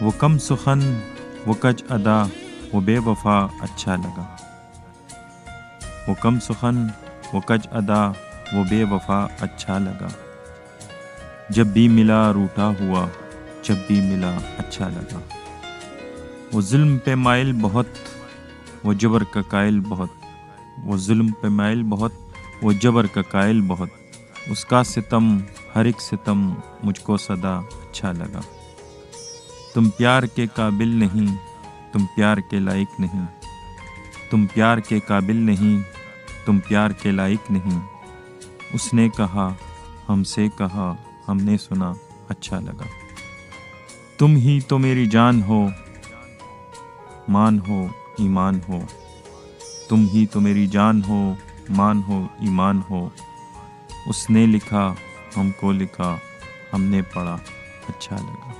وہ کم سخن وہ کج ادا وہ بے وفا اچھا لگا، وہ کم سخن وہ کج ادا وہ بے وفا اچھا لگا، جب بھی ملا روٹھا ہوا جب بھی ملا اچھا لگا، وہ ظلم پہ مائل بہت وہ جبر کا قائل بہت، وہ ظلم پہ مائل بہت وہ جبر کا قائل بہت، اس کا ستم ہر ایک ستم مجھ کو صدا اچھا لگا، تم پیار کے قابل نہیں تم پیار کے لائق نہیں، تم پیار کے قابل نہیں تم پیار کے لائق نہیں، اس نے کہا ہم سے کہا ہم نے سنا اچھا لگا، تم ہی تو میری جان ہو مان ہو ایمان ہو، تم ہی تو میری جان ہو مان ہو ایمان ہو، اس نے لکھا ہم کو لکھا ہم نے پڑھا اچھا لگا۔